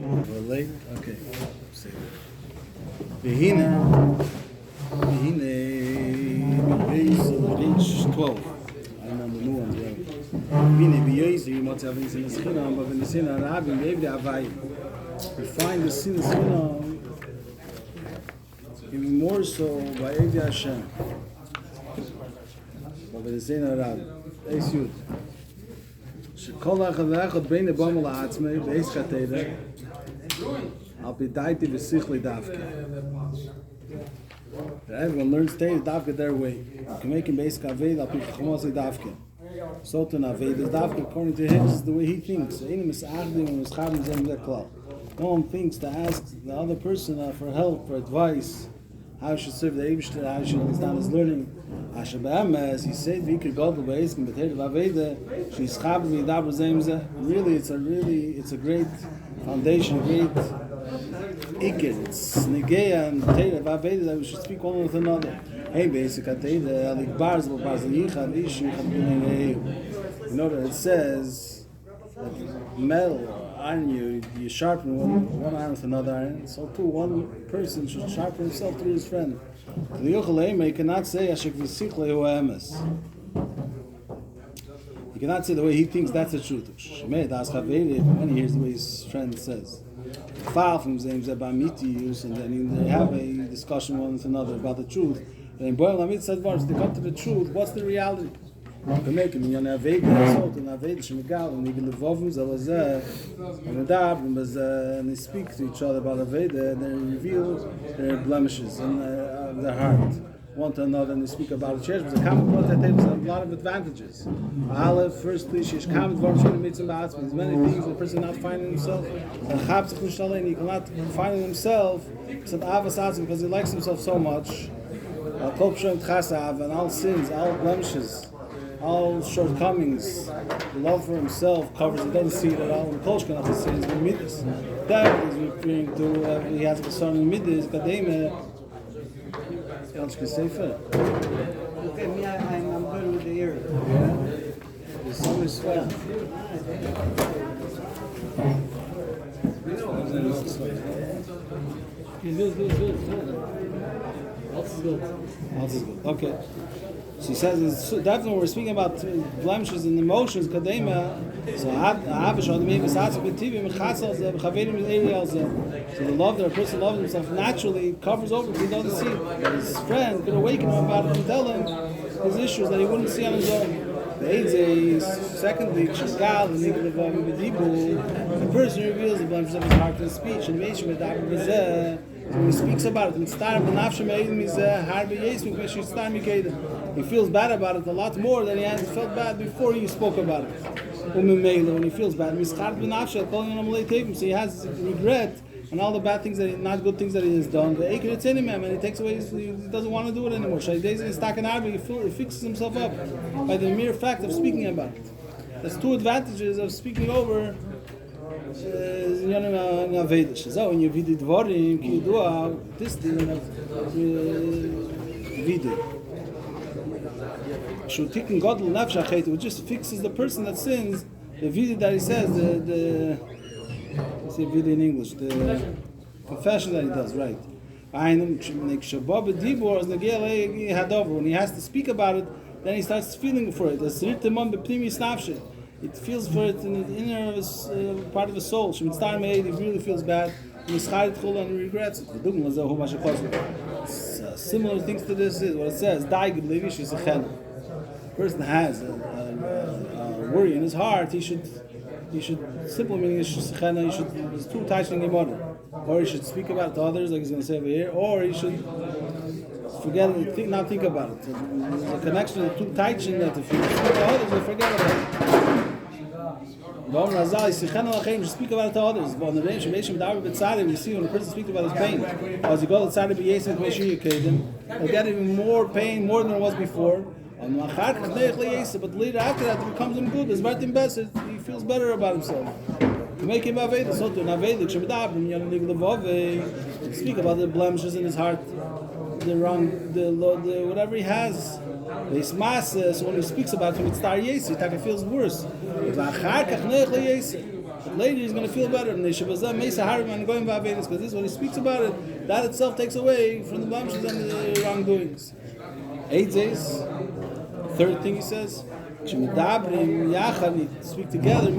We're late? Okay. Behine, page 12. I'm on the new one, right? Behine, beyezer, you must have in the Schinam, but when the sin of Rabbi, we find the sin of Schinam even more so by Evdi Hashem. But when the sin of Rabbi, Eis Yud. שכל אחד ואחד בין הבום לעצמי, באיס כתדה, על פי דייתי ושיחלי דווקא. Everyone learns Teda Davka their way. You can make him basic Aved al pi Chachmosei Davka. Sultan Aved is Davka according to him. This is the way he thinks. No one thinks to ask the other person for help, for advice, how he should serve the Eibishter, how he should understand his learning. Asher be'emes, he said, "V'ikir godel be'eskim b'teir v'aveda, she'ischaber v'yidaber zemze." Really, it's a great foundation, a great ikir. It's negeya and teir v'aveda that we should speak one with another. Hey, basic ateda, alik barzel yichad ish yichad b'nei. You know that it says that metal iron you sharpen one iron with another iron. So too, one person should sharpen himself through his friend. You cannot say you cannot say the way he thinks that's the truth. When he hears the way his friend says. Far from them, and then they have a discussion one with another about the truth. And they come to the truth, what's the reality? And they speak to each other about Aveda and they reveal their blemishes in their heart, one to another, and they speak about it. There's a common point that takes a lot of advantages. Firstly, there's many things the person not finding himself, and he cannot find himself because he likes himself so much. And all sins, all blemishes, all shortcomings, the love for himself covers it, doesn't see it at all. And Kolsh cannot see his midas. That is referring to he has a concern in midas, kademe. Else can say for. Okay, me, I'm good with the ear. Yeah. There's so much sweat. Else is good. Okay. She says, it's definitely when we're speaking about blemishes and emotions, kadema. So the love that a person loves himself naturally covers over if he doesn't see it. His friend could awaken him about it and tell him his issues that he wouldn't see on his own. Secondly, the person reveals the blemishes of his heart in speech, and so when he speaks about it, he feels bad about it a lot more than he has felt bad before he spoke about it. When he feels bad, so he has regret and all the bad things not good things that he has done. And he takes away, he doesn't want to do it anymore. He fixes himself up by the mere fact of speaking about it. There's two advantages of speaking over. So when you read dvorim, ki yidua, this thing of video. Shutikin godel nafsha chet, which just fixes the person that sins. The video that he says, let's say video in English, the confession that he does, right? When he has to speak about it, then he starts feeling for it. It feels for it in the inner of his, part of his soul. He really feels bad. And he regrets it. Similar things to this is what it says. The person has a worry in his heart. He should simple meaning is he's too attached in Gemara. Or he should speak about it to others, like he's going to say over here, or he should forget it, not think about it. There's a connection too tight in that if you speak to others, you forget about it. Speak about it to others. We see when a person speaks about his pain. As you go outside of he'll get even more pain, more than it was before. But later after that, it becomes him good. He feels better about himself. To make him Aveda, so to speak about the blemishes in his heart, the wrong, the whatever he has. So when he speaks about him, it's tar yesi. It feels worse. later he's going to feel better. Because this is what he speaks about it. That itself takes away from the blemishes and the wrongdoings. Third thing he says, speak together.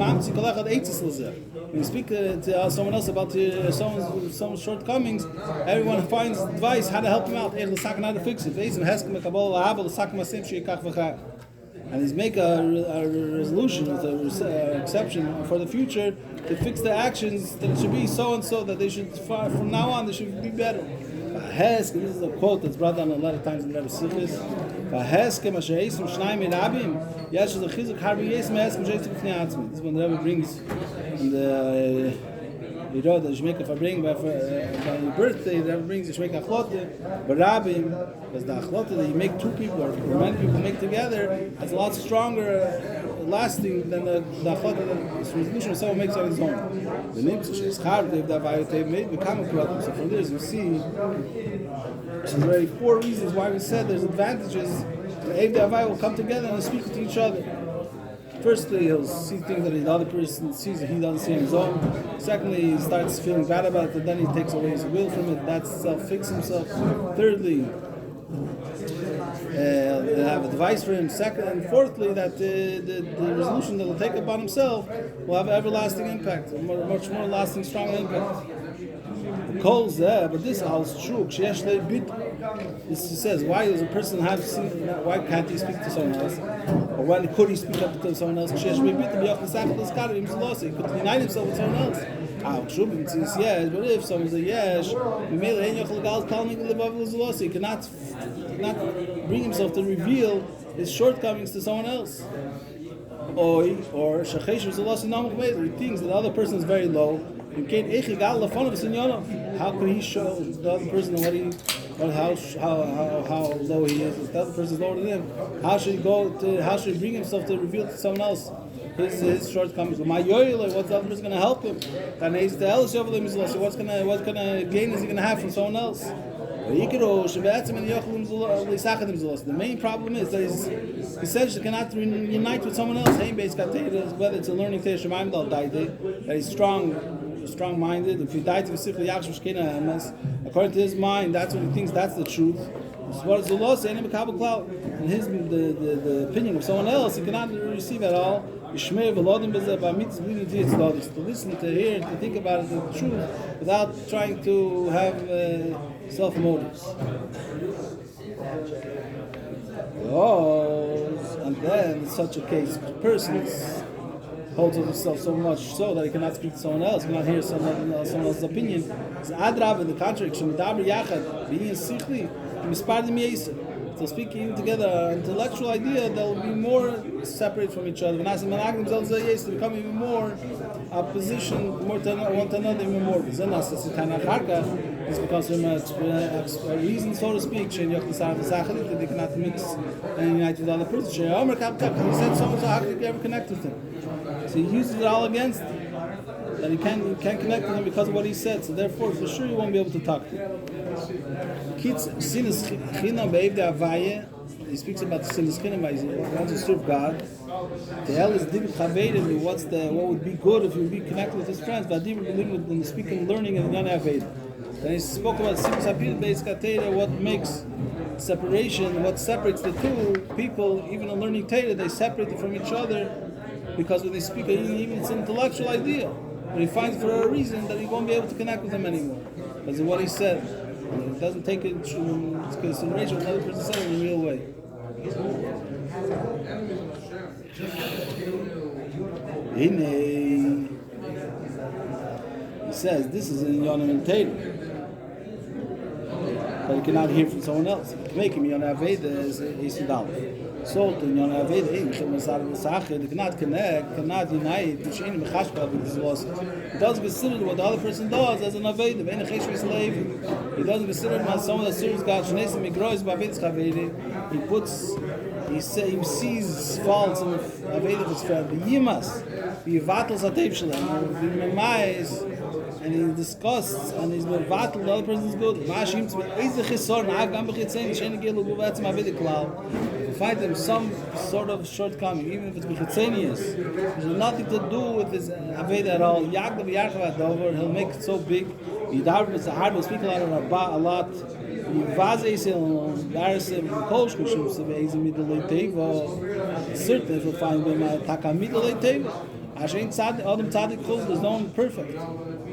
When you speak to someone else about someone's shortcomings, everyone finds advice how to help him out, how to fix it. And he's make a resolution with an exception for the future to fix the actions that it should be so and so, that they should, from now on, they should be better. This is a quote that's brought down a lot of times in the Sikhs. This is when the Rebbe brings in the Yirod, the Shemeka Fabring by your birthday, the Rebbe brings the Shemeka Achlote, but Rabbim, because the Achlote that you make two people or many people make together, it's a lot stronger, lasting than the Achlote that the resolution someone makes on his own. The Nimtz is hard, they've made become a problem. So from this you see, there's already 4 reasons why we said there's advantages. The Eivdei Avai will come together and speak to each other. Firstly, he'll see things that the other person sees that he doesn't see on his own. Secondly, he starts feeling bad about it, then he takes away his will from it. That's self-fix himself. Thirdly, they'll have advice for him. Second and fourthly, that the resolution that he'll take upon himself will have an everlasting impact, a much more lasting, stronger impact. Calls there, but this is true. This says, why does a person why can't he speak to someone else? Or when could he speak up to someone else? He could unite himself with someone else. Yes, but if someone's a yes, he cannot bring himself to reveal his shortcomings to someone else. Or he thinks that the other person is very low. How could he show the other person how low he is? If the other person is lower than him, how should he bring himself to reveal to someone else his shortcomings? What's the other person going to help him? What kind of gain is he going to have from someone else? The main problem is that he essentially cannot unite with someone else. Whether it's a learning that he's strong-minded. If he died according to his mind, that's what he thinks. That's the truth. What is the law saying? In his the opinion of someone else, he cannot receive at all. To listen, to hear, to think about it, the truth, without trying to have self-motives. And then, in such a case, the person holds of himself so much so that he cannot speak to someone else, cannot hear someone else's opinion. It's adrab in the contradiction. So speaking together, an intellectual idea that will be more separate from each other. They become even more opposition, more to one to another, even more. This becomes a reason, so to speak, that they cannot mix and unite with the other person. He said someone, so how can you ever connect with him? So he uses it all against him. That he can't connect with him because of what he said. So therefore, for sure, you won't be able to talk to him. He speaks about the sinas chinam. He wants to serve God. What would be good if he would be connected with his friends? But when speaking, learning, and then he spoke about what makes separation, what separates the two people, even in learning Torah, they separate them from each other because when they speak, even it's an intellectual idea. But he finds for a reason that he won't be able to connect with them anymore because of what he said. It doesn't take into consideration what another person said in a real way. He says this is in Yonah and Tatum, but he cannot hear from someone else. Make him Yonah Aveda as Yisudal. Salt in Yonah Aveda, they cannot connect, cannot unite. He doesn't consider what the other person does as an Aveda. He doesn't consider him as someone that serves God. He sees faults in Aveda of his friend. The Yimas, the Yivatals Atev Shalem, the Memais, and he discussed and he's mevatel, the other person is good. Mashim to be easy chisor, na'agam b'chitzein, sheni gelu b'vetzim avidik klal. You find him some sort of shortcoming, even if it's b'chitzenius. There's nothing to do with his aved at all. Yagdav yarchav adover, he'll make it so big. Yidarv is hard to speak a lot of Rabbah, a lot. Yivazes he'll embarrass him. Kolsh kushim sebe easy middle teva. Certainly if you'll find him taka middle teva. Hashem tzad, Adam tzaddik kol, there's no one perfect.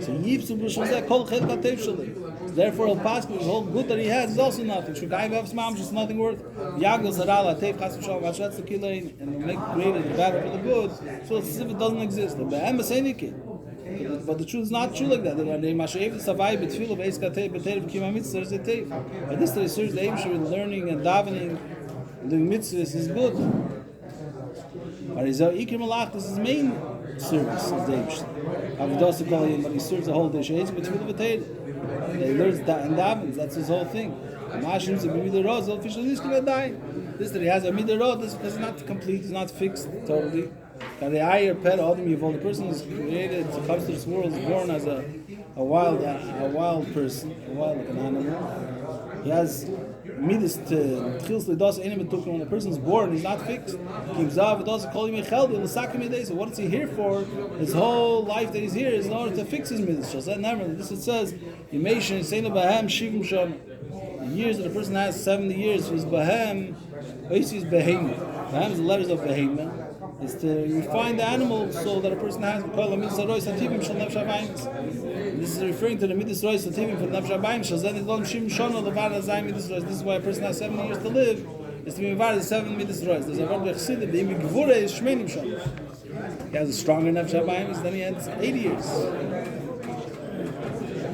So yivsu b'shul zeh kol chet katev shali. Therefore, he'll pass with the whole good that he has is also nothing. Shugay v'avs ma'am, just nothing worth. Yagel zaral atev chas v'shal v'ashatz l'kilein, and he'll make greater the better for the good. So it's as if it doesn't exist. But the truth is not true like that. But this that he serves the Eibusher in learning and davening, doing mitzvahs is good. But this is his main service, is the Eibusher. But he serves the whole day. He learns that and davens, that's his whole thing. This that he has a midah, this is not complete, it's not fixed totally. The person is created, comes to this world, is born as a wild person, like an animal. He has midas to when a person is born, he's not fixed. So what is he here for? His whole life that he's here is in order to fix his midas. This it says, the years that a person has, 70 years, his bahem, is behemoth. Bahem is the letters of behemoth. Is to refine the animal so that a person has this is referring to the midas rois sativim for the nefesh habayim. This is why a person has 7 years to live, is to be invited 7 midas rois. There's a word b'chsidim, the imigvure is shmenim shana. He has a stronger nefesh habayim than he has 80 years.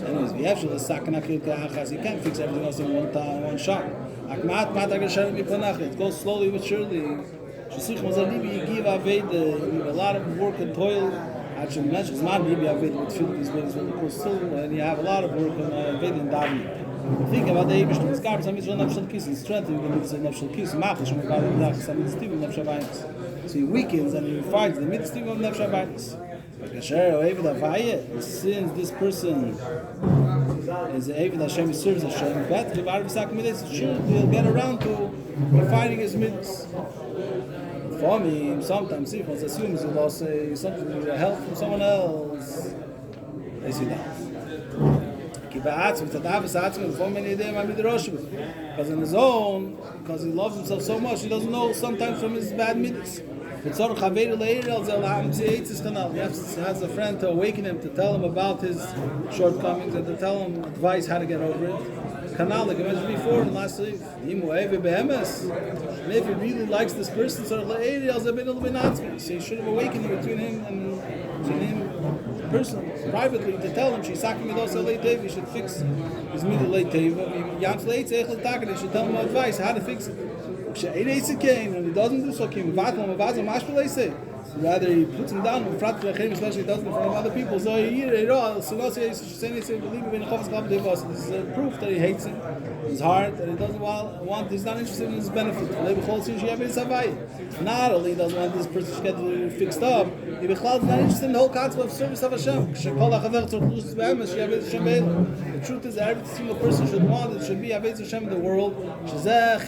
Anyways, we have to you can't fix everything else in one shot. It goes slowly but surely. You give a lot of work and toil. Actually, mentions man maybe Aved with filthies, but it's really cool, and you have a lot of work on Aved and davening. Think about the Eibush to discover some mitzvah nafshal kis and strengthening the mitzvah nafshal kis. Machish from God and Dach some mitzvah nafshal vaynis. So he weakens and he refines the mitzvah of nafshal vaynis. But Kasher or Aved Avayeh, since this person is Aved Hashem, serves Hashem, but the Bar V'Sak Midas, sure he'll get around to refining his mitzvahs. For me, sometimes if one assumes he'll say something with help from someone else, they see that. Because in his own, because he loves himself so much, he doesn't know sometimes from his bad midas. He has a friend to awaken him, to tell him about his shortcomings, and to tell him advice how to get over it. Kanal, like I mentioned before in the last week, and if he really likes this person, so he should have awakened between him and the person privately to tell him he should fix his middle late table. He should tell him advice how to fix it. And he doesn't do so. Rather, he puts him down, especially he does it in front of other people. So this is a proof that he hates him, his heart, that he doesn't want, he's not interested in his benefit. Not only doesn't want this person to get fixed up, he's not interested in the whole concept of service of Hashem. The truth is that every single person should want, it should be Aved Hashem in the world, which is the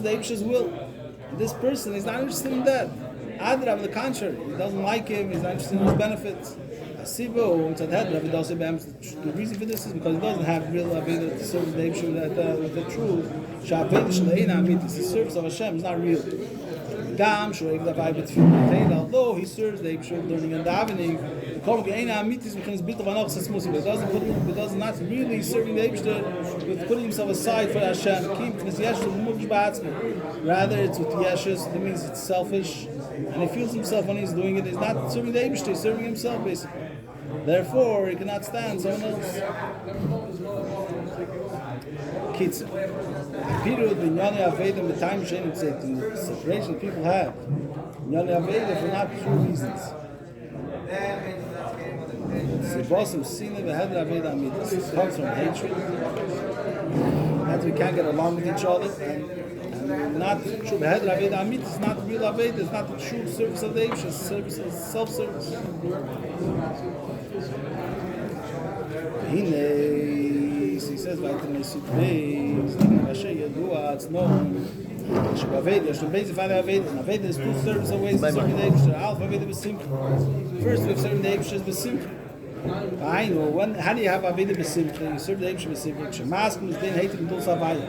Eibusher's will. This person is not interested in that. Adrab, on the contrary, he doesn't like him, he's not interested in his benefits. The reason for this is because he doesn't have real Aveda to serve the Eibusher with the truth. The service of Hashem is not real. Although he serves the Eibusher learning and davening, it does not really serving the Eibusher with putting himself aside for Hashem. Rather, it's with yeshus, that means it's selfish, and he feels himself when he's doing it. He's not serving the Eibusher, he's serving himself basically. Therefore, he cannot stand someone else. Kitzur. Period in Yoni Avedim, the time Shenim said, the separation people have. Yoni Avedim for not true reasons. It comes from hatred. That we can't get along with each other. And not true. It's not real Aved, it's not the true service of the Eibusher, it's service of self-service. He says, it's known. Aveda is two thirds of ways to serve the Eibishter. Alpha Aveda b'simcha. First, we have served the Eibishter b'simcha. I know. How do you have Aveda b'simcha? You serve the Eibishter b'simcha. Shemaskim is then hated until Savaya.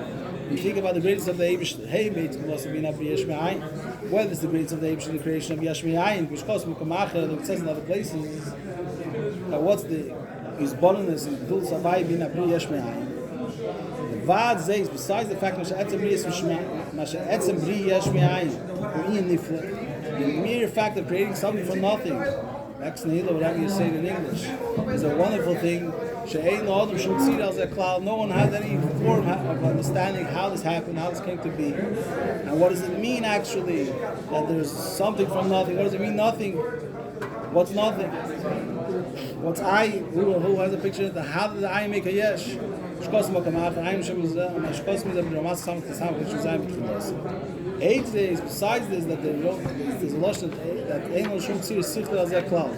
You think about the greatest of the Eibishter. Hey, mate, what is the greatest of the Eibishter? The creation of Yesh Me'ayin, which costs Mukamacha. It says in other places. What's the his bonus in until Savaya bin Abri Yesh Me'ayin? Vad says, besides the fact that the mere fact of creating something from nothing, whatever you say in English, is a wonderful thing. No one has any form of understanding how this happened, how this came to be. And what does it mean actually that there's something from nothing? What does it mean nothing? What's nothing? What's I? Who has a picture of how did the I make a yesh? Besides the this, that there's a lotion that ain't no shum tzir sichel al zeh klal.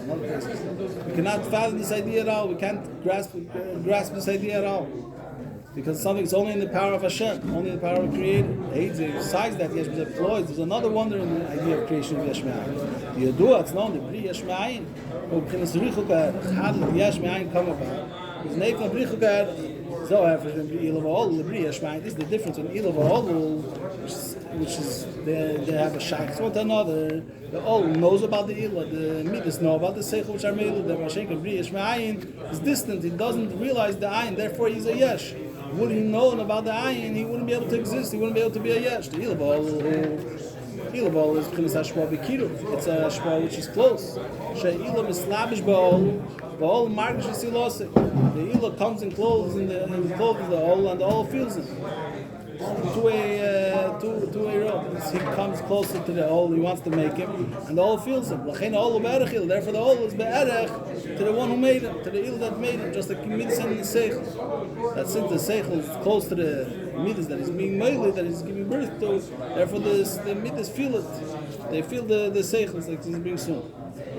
We cannot fathom this idea at all. We can't grasp this idea at all. Because something's only in the power of Hashem, only in the power of the Creator. Besides that, Yesh deployed. There's another wonder in the idea of creation of Yesh Me'ayin. The Yadua, it's known, the Bri Yesh Me'ayin. How did the Yesh Me'ayin come about? It's named Bri Chukar. So, this is the difference in Ilav Olu, which is they have a shaykh one to another. The Olu knows about the Ilav, the Midas know about the Seichel which are made. The Mashenk of Bri Yesh Me'ayin is distant. He doesn't realize the Ayin, therefore he's a Yesh. Would he known about the Ayin, he wouldn't be able to exist. He wouldn't be able to be a Yesh. The Ilav Olu is P'chinas Hashpa B'kiruv. It's a Hashpa which is close. She'ilav is slavish ba'ol. The whole margish is silosik. The Ilah comes in clothes in the clothes of the Ol, and the Ol feels it. To a rope. He comes closer to the Ol, he wants to make him, and the Ol feels him. Therefore the Ol is be'erech to the one who made him, to the Ilah that made him, just like Midas and the Seichel. That since the Seichel is close to the Midas that is being made, that is giving birth to, therefore the Midas feel it. They feel the Seichel, like he's being soon.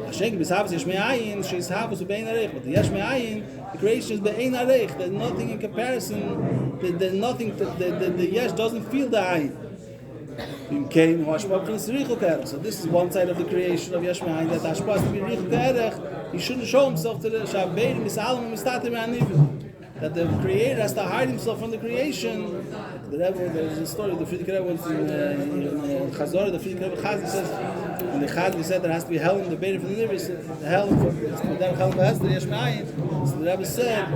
Hashem is having Yesh Me'ayin, she's having Be'ein Areich, but the Yesh Me'ayin, the creation is Be'ein Areich. There's nothing in comparison. There's nothing. The Yesh doesn't feel the Ayin. So this is one side of the creation of Yesh Me'ayin, that Hashpas to be Richuk Erech. He shouldn't show himself to the Shabbeir Misalim Mistatim Anivim. That the Creator has to hide himself from the creation. There's a story. The Friedrich Rebbe went in Chazor. The Friedrich Rebbe Chazor says, and the Chazor said there has to be hell in the Beir from the Nivus. The hell for Hell V'Hester Yesh Me'ayin. So the Rebbe said,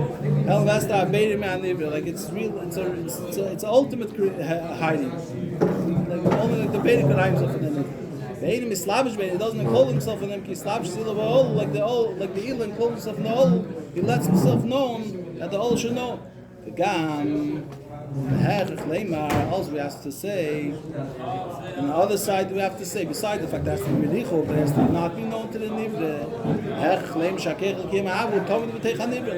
Hell V'Hester Beir Me'anivir. Like it's real. It's ultimate hiding. Like only like the Beir could hide himself from them. Be'edim is slavish Beir. He doesn't enclose himself in them. He slavish Zilav Ol, like the Ilah encloses himself in the Ol. He lets himself known that the Ol should know. The Gam. Also we have to say, on the other side we have to say, besides the fact that it has to be Merichov, it has to not be known to the Nivre. On the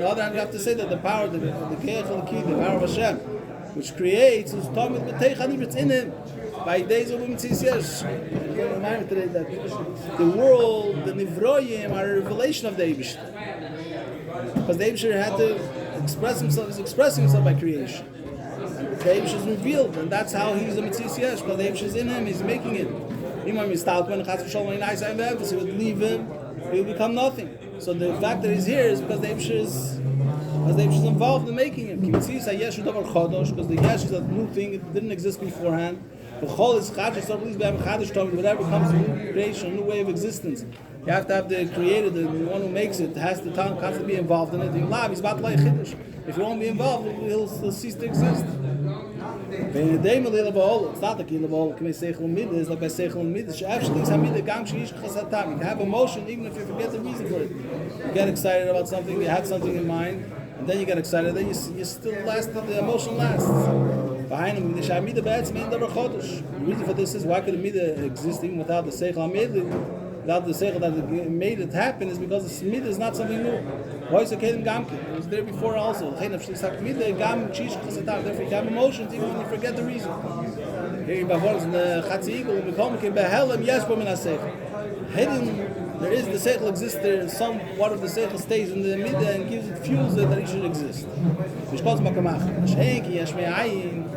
other hand, we have to say that the power, the power of Hashem, which creates, is Tomid B'teich HaNivre, it's in him. By days of Mitzis Yesh. Remind me today that the world, the Nivroyim, are a revelation of the Eibishter. Because the Eibishter had to express himself, he's expressing himself by creation. The Eibush is revealed, and that's how he's a Mitzis Yesh, because the Eibush is in him, he's making it. Imam Yistalkman, Chas V'Sholom, Einai Sayim V'Emphas, he would leave him, he would become nothing. So the fact that he's here is because the Eibush is involved in making him. Mitzis Yesh Dov'archodosh, because the Yesh is a new thing, it didn't exist beforehand. Whatever comes to creation, a new way of existence. You have to have the creator, the one who makes it, has to constantly be involved in it. If you won't be involved, he'll cease to exist. It's not like it's like by Seichel Midas. You can have emotion even if you forget the reason for it. You get excited about something, you had something in mind, and then you get excited, then you still last, the emotion lasts. The reason for this is, why could the Midah exist even without the Seichel? Without the Seichel that made it happen is because the Midah is not something new. It was there before also. Therefore you have emotions even when you forget the reason. Here in Bavor, in the Chatzi Eagle, we call him Behelem Yeshbo Min HaSeichel. Hidden there is the seichel exists there. Some part of the seichel stays in the middle and gives it fuels it that it should exist. Mishkos makamach. Shenki yashme'ayin.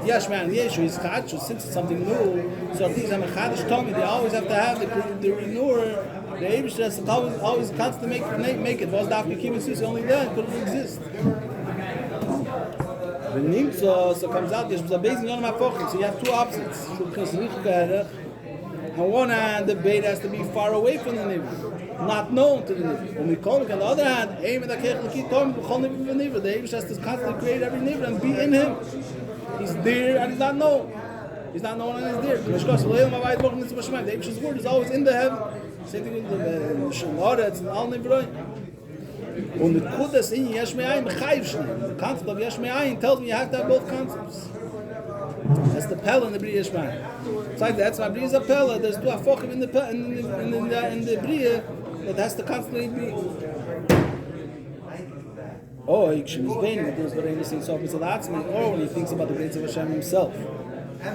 Yashme'ayin yeshu is chadshu. Since it's something new, so at least I'm a chadish tummy. They always have to have the renewer. The Eibush has to always constantly make it. Was daf kikim is only then could it exist. The nimtzo so comes out. There's a base in yonam hafochim. So you have two opposites. On one hand, the bait has to be far away from the nivra, not known to the nivra. When we call it, on the other hand, the Eibush has to constantly create every nivra and be in him. He's there and he's not known. He's not known and he's there. The Eibush's word is always in the heaven. Same thing with the Shaloretz and all nivra. And the Kudas in Yashme'ayin, the concept of Yashme'ayin tells me you have to have both concepts. That's the Pella in the Bria Yashme'ayin. It's like that's my Bria is a Pella. There's two Afochim in the Bria that has to constantly be. Or when he thinks about the grace of Hashem himself. No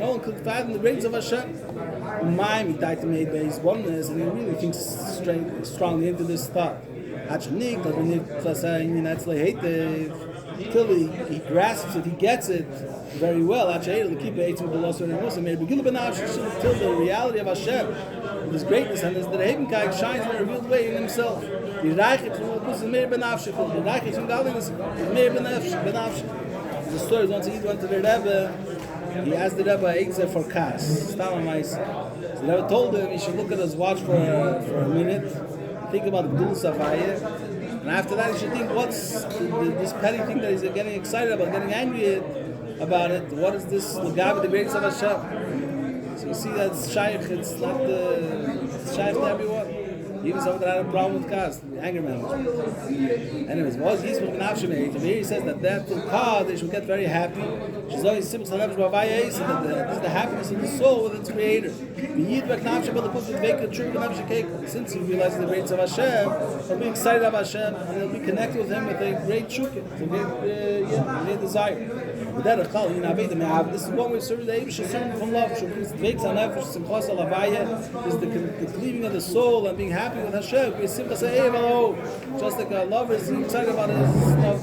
one could fathom the grace of Hashem. He died to make his oneness, and he really thinks strongly into this thought. Until he grasps it, he gets it very well. Until the reality of Hashem, His greatness and His Drehebenkeit shines in a revealed way in Himself. The story is once he went to the Rebbe, he asked the Rebbe Eitzah for Kas. The Rebbe told him he should look at his watch for a minute, think about the Gdul Savaya, and after that he should think what's this petty thing that he's getting excited about, getting angry about it. What is this Lagabi, the greatness of Hashem? So you see that it's shaykh, it's shaykh to everyone. Even someone that had a problem with Kas, the anger management. Anyways, here he says that car they should get very happy. She's always simple that this is the happiness of the soul with its creator. Since he realizes the greatness of Hashem, he'll be excited about Hashem and he'll be connected with him with a great shukah, a great desire. This is one way to serve the Eibush, serving from love. Is the cleaving of the soul and being happy with Hashem. Just like a lover is excited about his love.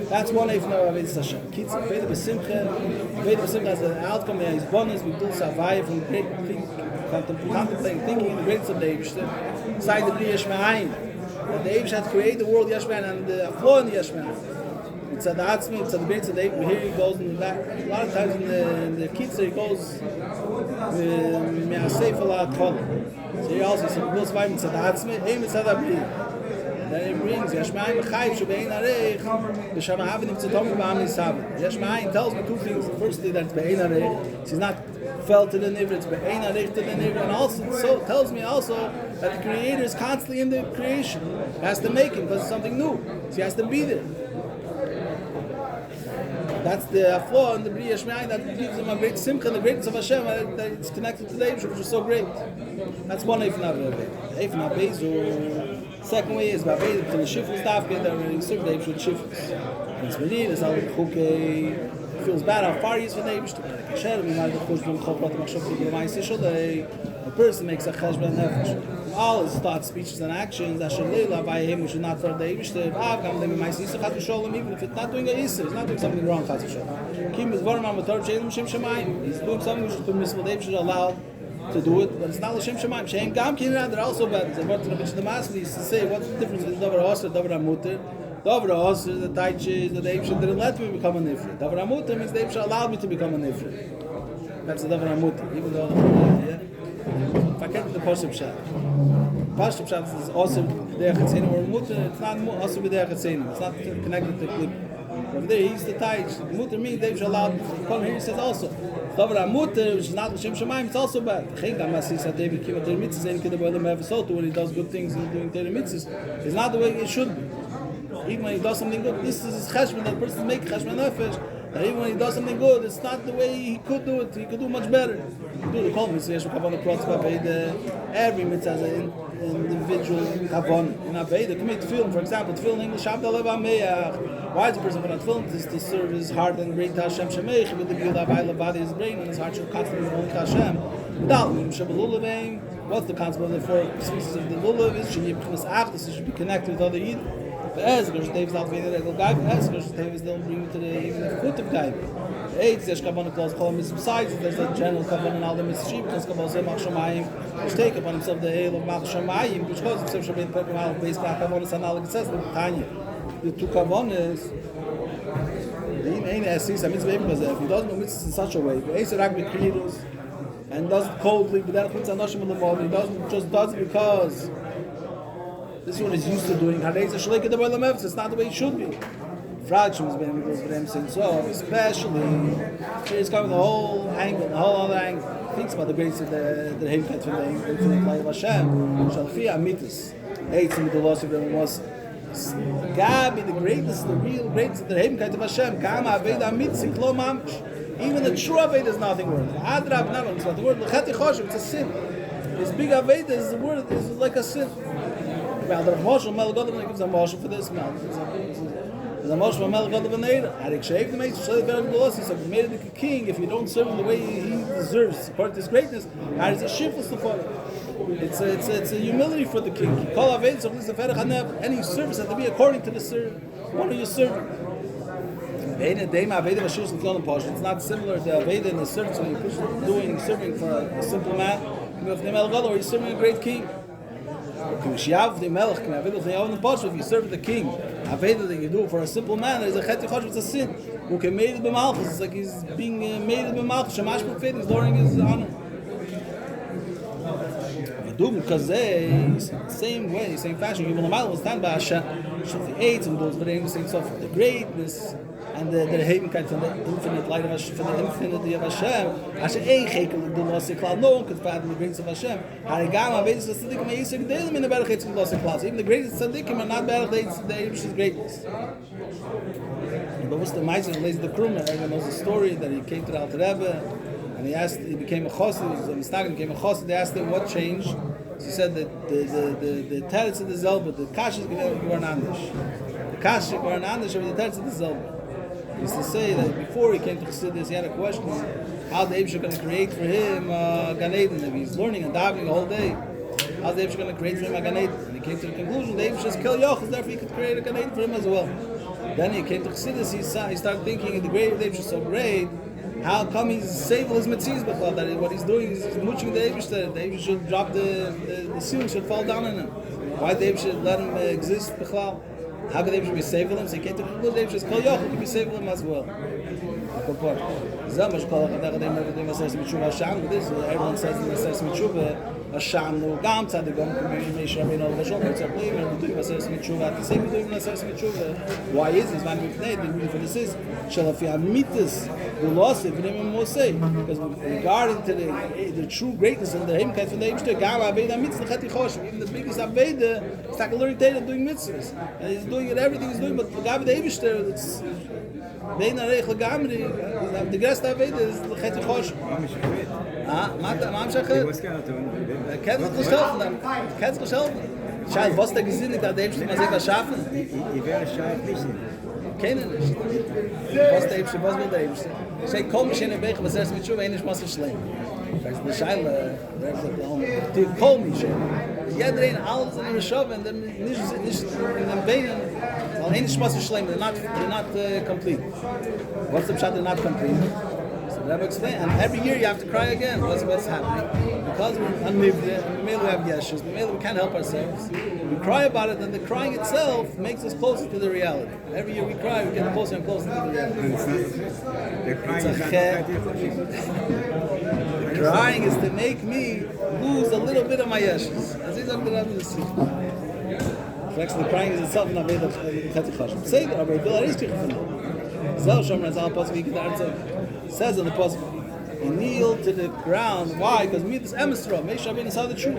That's one way of Avodas Hashem. Veda B'Simcha has an outcome there. His bonus with Dul Savaya from contemplating, thinking in the greatness of the Eibush. Inside the Bria Yashme'ayin, that the Eibush has created the world Yashme'ayin and the flaw in the Yashme'ayin. It's at the Atzmi, it's at the Beit Tzaddik. Here he goes in the back. A lot of times in the Kitzur he goes Me'asef Ala Kol. So he also says, "We'll survive in the Atzmi, Aim it's at the Bria." Then he brings Yashme'ayin B'Chayv Shubein Areich B'Shama Havinim Tzadom B'Am Nisavim. Yashme'ayin tells me two things. Firstly, that it's Be'ein Areich. He's not fell to the nivra, it's Be'ein Areich to the nivra. And also, so tells me also that the Creator is constantly in the creation. He has to make him because it's something new. So he has to be there. That's the flaw in the Bria Yashme'ayin that gives him a great simcha, the greatness of Hashem, that it's connected to the Eibush, which is so great. That's one Eifna Bezu. Second way is Baved to the Shifus Dafke, that we're serve the Eibush with Shifus. And it's Medin, it's all Chukei, feels bad how far he is from the Eibush. A person makes a cheshbon nefesh. All his thoughts, speeches, and actions, we should not for the Eibush. Even if it's not doing a Yisr, he's not doing something wrong. He's doing something which is permissible. The Eibush should allow to do it, but it's not l'shem shemaim. Shein gam kinyan, they're also bad. The Masli used to say, what's the difference between Dov'rahasr and Dov'ramuter? Dov'rahasr, the Taichi, the Eibush didn't let me become a nifri. Dov'ramuter means the Eibush allowed me to become a nifri. That's the Dov'ramuter. Even though, if I get the Pashup Pshat. Pashup Pshat is also B'derech Hatzeinim, or Muter, it's not also B'derech Hatzeinim. It's not connected to Klip. From there, he's the Taich. Muter means the Eibush allowed. Come here, he says also. Dov'ramuter, which is not l'shem shemaim, it's also bad. When he does good things and doing Torah mitzvahs, it's not the way it should be. Even when he does something good, this is his cheshbon, that person makes cheshbon nefesh. That even when he does something good, it's not the way he could do it. He could do much better. Every mitzvah has an individual kavan. In Aveda, commit tefillin, for example, tefillin in English, why is the person going to tefillin? This to serve his heart and bring to Hashem Shemeich, with the Gil Avai Levadi, his brain, and his heart should constantly be only to Hashem. What's the concept of the four species of the lulav? Is should be connected with other yid. As goes Dave's not being the regular guy, as goes Dave's don't bring you to the even the foot of guy. Eight, there's Kabbalah close column is besides, there's a general Kabbalah and all the mischief, because Kabbalah says Machshamayim, which take upon himself the hail of Machshamayim, which causes himself to be Pekam based on Kabbalah and all it says the Tanya. The two Kabbalahs, the main essence, I mean, if he doesn't do mitzvahs in such a way, but Eser Rak B'Kridos, and does it coldly, but then he doesn't just does it because this is what he's used to doing. It's not the way it should be. Fractions being with them saying so, especially he's coming the whole angle, the whole other angle. Thinks about the grace of the Heimkeit from the infinite light of Hashem. Shalfi Amitis. Eight in the loss of them was Gabi, the greatest, the real greatest of the Heimkeit of Hashem. Kama Aveda Amitis in Klo Mamish. Even the true Aveda is nothing worth. Adrab, not it's not the word. L'chati Choshev, it's a sin. This big Aveda is the word, is like a sin. Well, the Moshe Melgodim gives a Moshe for this man. The Moshe Melgodim Neira. Arik Sheikh the Meister Shalik Bered Gloss. He said, "We made him the king. If you don't serve him the way he deserves, according to his greatness, that is a shiftless to follow. It's a humility for the king. Kol Aved so please the Ferach Hanev. Any service has to be according to the one who you're serving. It's not similar to Aveda in the service when you're serving for a simple man. Or you're serving a great king. If you serve the king, Aveda that you do for a simple man, there's a cheti chosh, it's a sin. Who can made it b'malchus, it's like he's being made it b'malchus, shamash b'fed, he's lowering his honor. Because same way, same fashion, you will stand by Hashem. The eight and those saying so for the greatness and the Heimkeit from the infinite light of Hashem, from the infinity of Hashem. Hashem ein chekel the lost klal. No one could fathom the greatness of Hashem. Harigam avedis the tzaddikim eisik delim in the berach the lost klal. Even the greatest tzaddikim are not berach the Eibish's greatness. But what's the ma'aser lays the Krumer? Everyone knows the story that he came to the Alter Rebbe. And he became a chassid. He was a mistake. Became a chassid. They asked him what changed. So he said that the teretz of the zelba, the kashas were an andish. The kashas were an andish over the teretz of the zelba. He used to say that before he came to Chassidus, he had a question: how the Eibusha going to create for him Gan Eden? If he's learning and davening the whole day, how's the Eibusha going to create for him a Gan Eden? And he came to the conclusion: the Eibusha is Kel Yochel, therefore he could create a Gan Eden for him as well. Then he came to Chassidus. He started thinking, the great Eibusha is so great. How come he's saving his mitzvahs before that? What he's doing is he's mooching the Eibusha. The Eibusha should drop the ceiling should fall down on him. Why the Eibusha let him exist before? How could the Eibusha be saving him? So he came to the conclusion the Eibusha is Kol Yochel could be saving him as well. Everyone says in the Maseres Mitshuva, Hashem no gam tzaddikom k'meish Rabbeinu Lashon tzaddikim and doing Maseres Mitshuva at the same doing Maseres Mitshuva. Why is this? When we played, the reason for this is shalafi amitis v'losif v'nimim mosei, because regarding to the true greatness and the heimkeit from the Eibusha, gam aveda mitzvah chati chosh. Even the biggest aveda, it's like a learning data doing mitzvahs, and he's doing it. Everything he's doing, but the gam the Eibusha, it's bein areich legamri. The greatest aveda is the chati chosh. Kannst du helfen? Kannst du helfen? Schau, was der Gesinn da der Eibusha mal selber schaffen? Ich werde scharf wissen. Kennen nicht. Was der Eibusha, was will der Eibusha? Sei komm ich in den Weg, was erst mit schon wenig was schlimm. Weißt du, Scheile, du komm ich. Jeder ein alles in der Shop und dann nicht in den Beinen. Weil nicht was schlimm, they're not complete. What's the shot not complete? Rabbi explained, and every year you have to cry again. What's happening? Because we're unlived, we have yeshus, we can't help ourselves. We cry about it, and the crying itself makes us closer to the reality. Every year we cry, we get closer and closer to the reality. The crying is to make me lose a little bit of my yeshus. Actually, the crying is itself not made of chetichash. Say that, Rabbi Bill is says in the pasuk, he kneeled to the ground. Why? Because me this emisra, Meish Rabbeinu saw the truth.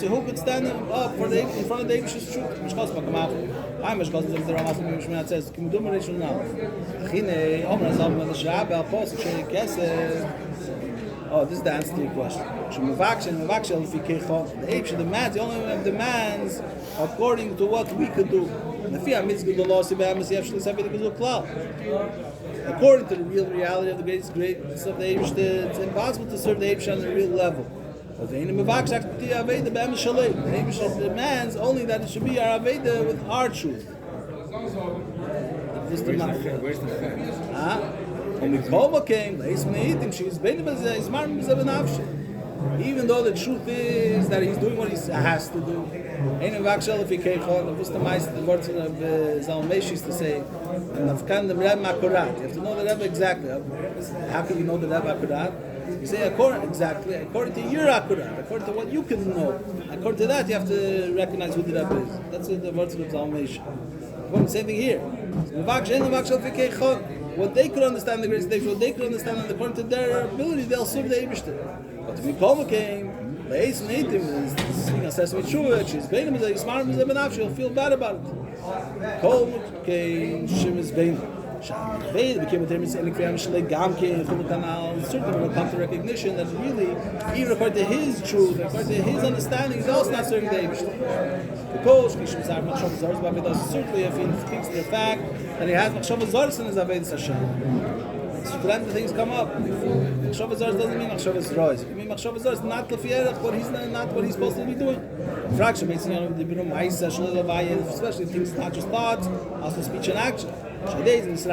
Who could stand up in front of the Eibusha's truth? Mishkos makamaf. I'm Mishkos. The Ramah Mishmei says, "Kim du merishul now." Achine Omer Zalman the Shabbat Al Pasuk Shei Kesef. Oh, this is the answer to your question. The Eibusha demands. The only one that demands according to what we could do. according to the real reality of the greatness of the Eibishter, it's impossible to serve the Eibishter on the real level. But the Eibishter demands only that it should be our Aveda with our truth. Where's the even though the truth is that he's doing what he has to do. You have to know the Rebbe exactly. How can you know the Rebbe akkurat? You say according to your akkurat, according to what you can know. According to that, you have to recognize who the Rebbe is. That's the words of Zalmesh. Same thing here. What they could understand the great stage, what they could understand, and according to their ability, they'll serve the Eibishter. But if we call came, Leis Native is seeing a sesame true, she's Bainim, is smart, she'll feel bad about it. Call came, Shim is Bainim. Certainly when it comes to recognition that really, even according to his truth, according to his understanding, he's also not serving the Eibishter. Because certainly if he thinks the fact that he has Machshava Zors in his Avedis Hashem. So for them the things come up. Machshava Zors doesn't mean Machshava Zors. It means Machshava Zors not Lefierach, what he's not what he's supposed to be doing. Fraction makes especially things not just thoughts, also speech and action. This is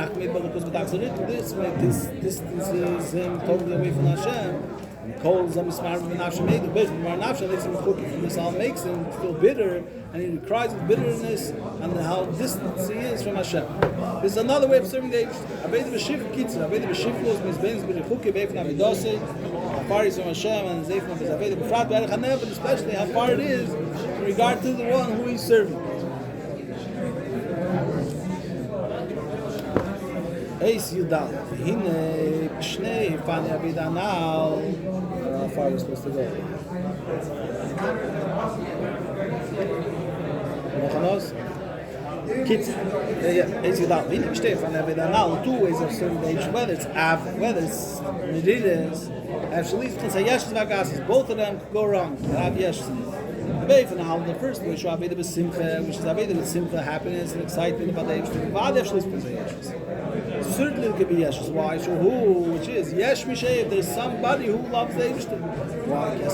him totally away from Hashem. And calls him smart from Hashem. The bit from Hashem makes him cooking from this all makes him feel bitter, and he cries with bitterness and how distant he is from Hashem. This is another way of serving the Eibishter. Aveda b'shif kitzur. Aveda b'shif was mizbenis b'richuki beifna vidose. How far he is from Hashem and zeifna b'zaveda b'frat b'erech but especially how far it is in regard to the one who he's serving. Eis Yudal. Hine Pshnei Fani Aveda now. How far are we supposed to go? Kids, Eis Yudal. Hine Pshnei Fani Aveda now. Two ways of serving the Eibishter, whether it's Av, whether it's Medidas, actually, both of them could go wrong. Av Yeshus. The first one, which is Aveda with Simcha, happiness and excitement about the Eibishter. Certainly it could be Yeshus. Why? So who? Which is Yesh Mishayev. There's somebody who loves the Eibishter. Why? He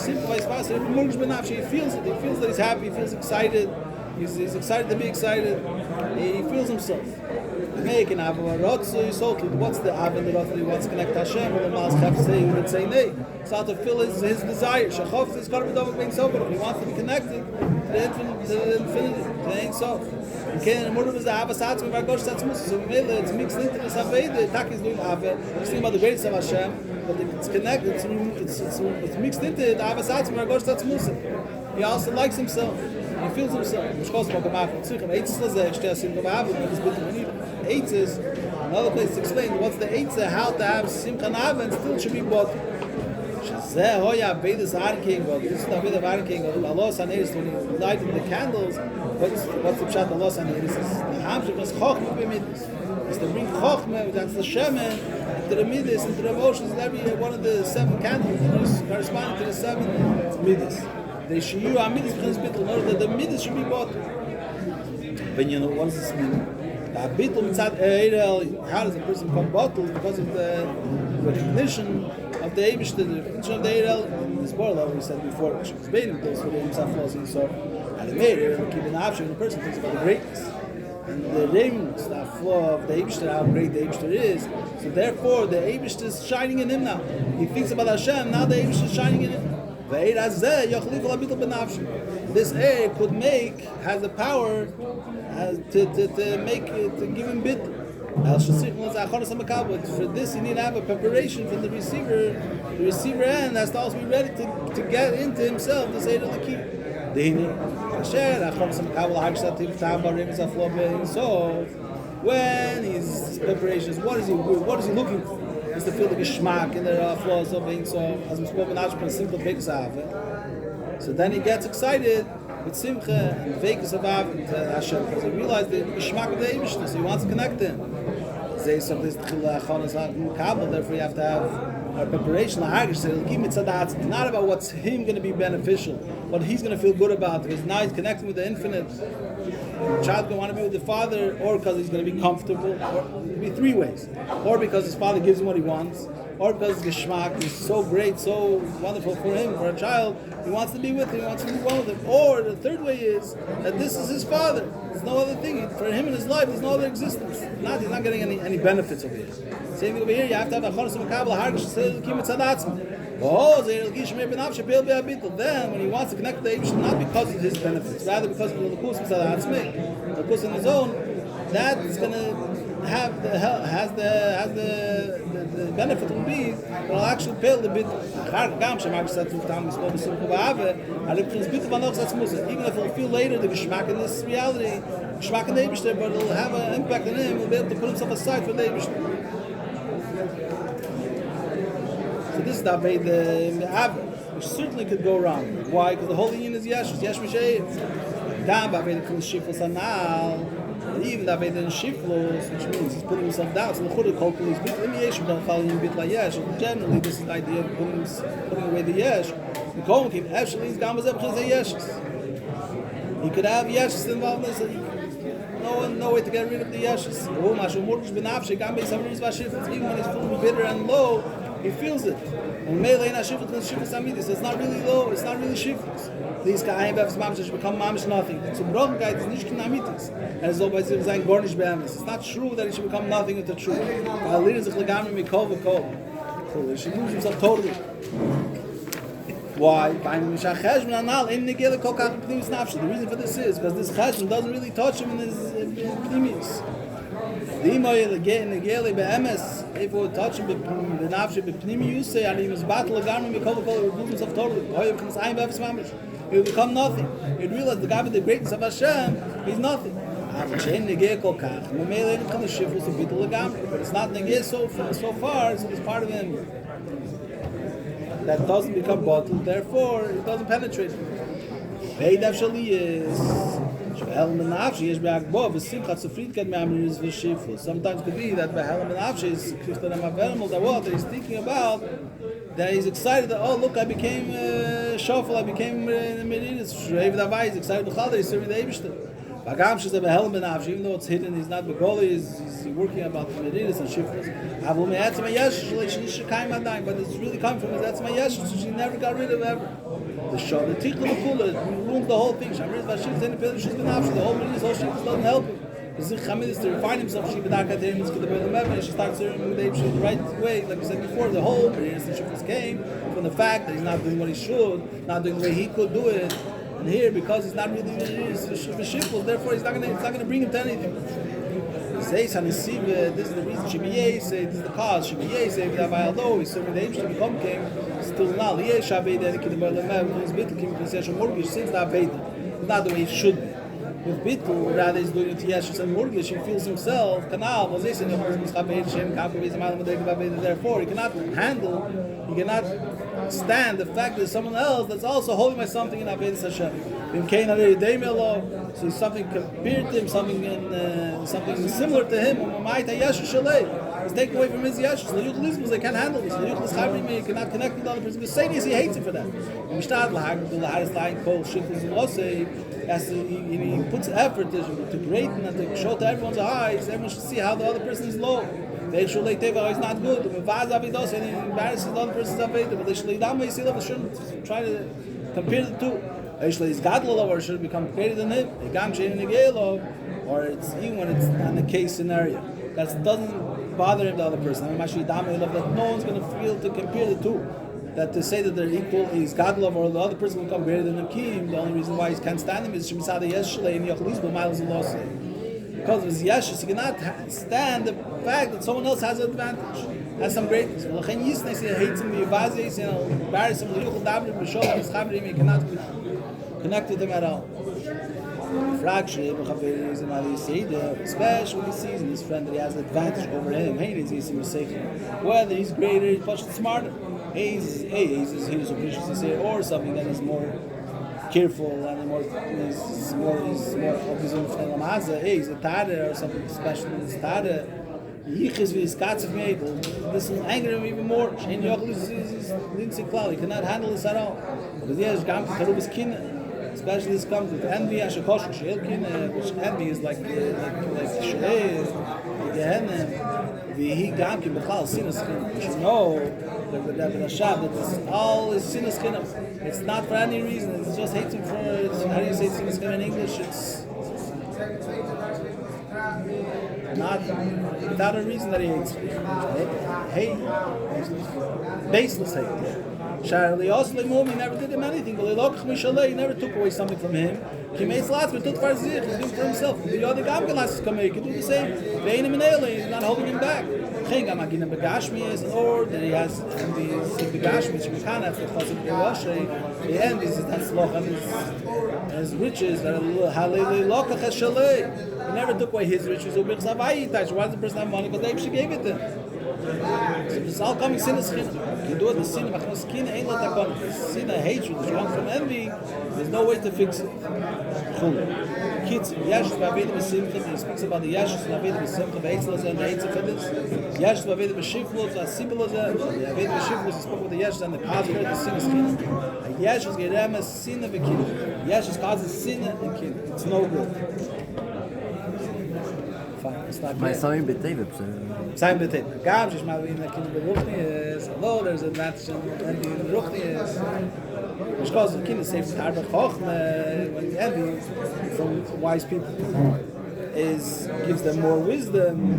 feels it. He feels that he's happy. He feels excited. He's excited to be excited. He feels himself. What's the Av and the Rotz? He wants to connect to Hashem. Well, the Mal's have to say, he would say nay. It's not to fill his desire. He wants to be connected to the infinity, to the Ein Sof. So it's mixed into this Aveda. Tak is doing Aveda. He's thinking about the greatness of Hashem, but it's connected. It's mixed into it. He also likes himself. He feels himself. Eitz is another place to explain what's the Eitz, how to have Simcha Nava and still should be bought. This is the Aveda of Arking of Allah Saneris when he lighted the candles. What's the pshat Allah Saneris? It's the Hamshik was Chochmah b'Midas. It's to bring Chochmah, that's the Shemen, into the Midas, into the emotions, and every one of the 7 candles corresponding to the 7 Midas. The Shiyu HaMidas becomes bittul in order that the Midas should be bought. But you know, what does this mean? How does a person become bottled? Because of the recognition of the Eibishter, the recognition of the Eirel, in this world, like we said before, which is baiting those for himself flows in so. And the Meir, keeping the option, the person thinks about the greatness. And the Reimus, that flow of the Eibishter, how great the Eibishter is. So therefore, the Eibishter is shining in him now. He thinks about Hashem, now the Eibishter is shining in him. This air could make, has the power to give him bit. For this, you need to have a preparation from the receiver. The receiver end has to also be ready to get into himself, to say to the key. So, when his preparations, what is he looking for? Is to feel the geschmack in the flaws of being so, as we spoke in Ashman, simple Vekas Ave. So then he gets excited with Simcha and Vekas of Ave to Hashem, because he realized the geschmack of the Eibishter, so he wants to connect him. Therefore you have to have a preparation. It's not about what's him going to be beneficial. what he's going to feel good about, because now he's connecting with the infinite. The child's going to want to be with the father, or because he's going to be comfortable, or it'll be three ways. Or because his father gives him what he wants, or because his geschmack is so great, so wonderful for him, for a child, he wants to be with him, he wants to be one with him. Or the third way is that this is his father. There's no other thing. For him in his life, there's no other existence. He's not getting any benefits over here. Same thing over here, you have to have a chorus of a kabbalah, then, when he wants to connect to the Eibush, not because of his benefits, rather because of the Lakus Mitzad the Lakus on his own, that's going to have the benefit will be that will actually pay the bit. Even if he'll feel later the Geschmack in this reality, Geschmack in the Eibush, but it'll have an impact on him, he'll be able to put himself aside for the Eibush. So this is the Aved, which certainly could go wrong. Why? Because the whole union is Yesh M'Sheiv. Down by the Shiflos Anal, even the Aved in Shiflos, which means he's putting himself down. So the Chud Kol Kol is bit in Yesh, don't follow him bit like Yesh. Generally, this is the idea of putting away the Yesh. The Kol Kim actually is Gamazeb Chizay Yeshes. He could have Yeshes involved in this. No way to get rid of the Yeshes. Even when he's feeling bitter and low, he feels it. And so it's not really low, it's not really shiftless. These guys should become mamish nothing. So broken guy is nicht kinamitis. And it's always saying gornish be'emes. It's not true that he should become nothing with the truth. So he should lose himself totally. Why? The reason for this is because this cheshbon doesn't really touch him in his pnimis. If it would touch him the nafshi b'pnimi yusei, and he was battle agarmi mikol kol, he would lose himself totally. He would become nothing. He would realize the guy with the greatness of Hashem, he's nothing. But it's not negeh so far, so there's part of him that doesn't become bottled, therefore it doesn't penetrate. Sometimes could be that that he's thinking about, that he's excited that, oh look, I became shofel, I became Medinus, he's excited that he's serving the Eibishter. Even though it's hidden, he's not Begoli, he's working about the Medinus and Shifras. But it's really coming from his Etzma Yesh, so she never got rid of ever. The Tikkun Kula ruined the whole thing. The whole Medinus, whole Shifras doesn't help him. Because the Chamid is to refine himself, she starts serving the Eibishter the right way. Like we said before, the whole Medinus and Shifras came from the fact that he's not doing what he should, not doing the way he could do it. And here, because he's not really Shifras, therefore it's not going to bring him to anything. This is the reason Shibiyeh say this is the cause. Shibiyeh say that although he's serving the Eibishter become king, still now the Yesh Aveda the Kiddush Lemev is Bittul Kim Concession Mortgage since the Aveda. It's not the way he should be. With Bittul, rather he's doing it to Yesh and Mortgage, he feels himself canal was this in the therefore he cannot handle, he cannot stand the fact that someone else that's also holding by something in Aveda Hashem. So he's something compared to him, something similar to him. He's taken away from his yeshus. They can't handle this. He cannot connect with the other person. Mercedes, he hates it for that. He puts effort to greaten and to show to everyone's eyes. Everyone should see how the other person is low. He's not good. And he embarrasses the other person's aveda. But they shouldn't try to compare the two. He's gadol or should become greater than him. Or it's even when it's in the case scenario that doesn't bother him the other person. That no one's going to feel to compare the two. That to say that they're equal, he's gadol or the other person will become greater than him. The only reason why he can't stand him is because of his yeshus, he cannot stand the fact that someone else has an advantage, has some greatness. He hates him, he embarrass him, he cannot connect with him at all. Especially when he sees in his friend that he has an advantage over him. Whether he's greater, he's much smarter. He's or something that is more careful and he's more he's a tada or something special in his tada. Yichis with his cats of me. This will anger him even more. Shein Yochel is Lindsay Cloud. He cannot handle this at all. Because he has Gam Karubis Kin. Especially this comes with envy, Ashakosh, Sheilkin, which envy is like Sheil, Gehenna, he Gamkin, Bechal, Sinaskin. You should know that this all is Sinaskin. It's not for any reason, it's just hating for, how do you say Sinaskin in English? It's not without a reason that he hates. Hate, baseless hate. Charlie also he never did him anything, but he never took away something from him. He made lots, but took for Zich, he's doing for himself. The other Gamgalas come here, he can do the same. He's not holding him back. Or that he has the Begashmi, which we can't have to cause it in Russia. The end is that's Loch and his riches that he never took away his riches. Why does the person have money? Because they actually gave it to him. So it's all coming sin is skin. You do it the sin, but skin ain't let that come. Sin and hatred that you want from envy, there's no way to fix it. Kids, Yashus Vavedim Simcha, he speaks about the Yashus Vavedim Simcha, the Eitzelazah and the Eitzelfidus. Yashus Vavedim Shiflus, the Sibulazah, the Vavedim Shiflus, he spoke with the Yashus and the Cosmos, the sin is skin. Yashus Geremes, sin of a kin. Yashus causes sin and kin. It's no good. My son Beteva. Sein Beteva. Gab, she's my in the kin of the Ruchni is, although there's a advantage in the Ruchni is. Which causes the kin is safe to Harba Chochme, when the envy from wise people gives them more wisdom.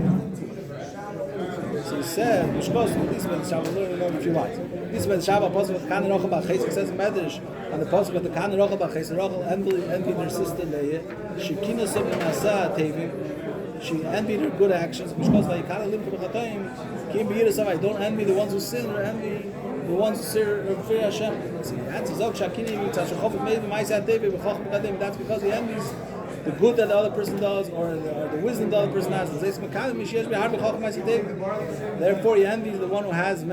So he said, which causes this when the Shabbat learn if you want. This when the Shabbat Apostle with Kan Rochel Bachis says in Medrash, and the Apostle with the Kan Rochel Bachis, Rochel envied their sister Leah, she kina sub nasa tevim. She envied her good actions, which causes like Kan Lim Kibachatoim, Kim Beir Savai. Don't envy the ones who sin, or envy the ones who fear Hashem. See, that's Zog Shakini Mitzashachov maybe Maisat David B'Choch B'Kadim. That's because he envies the good that the other person does, or the wisdom the other person has. Therefore, he envies the one who has a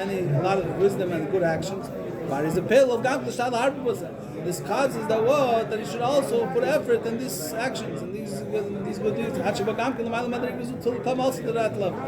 lot of wisdom and good actions. But he's a pill of Gam L'Shad Harbi was that. This causes that he should also put effort in these actions and these good deeds. Until come also to that level.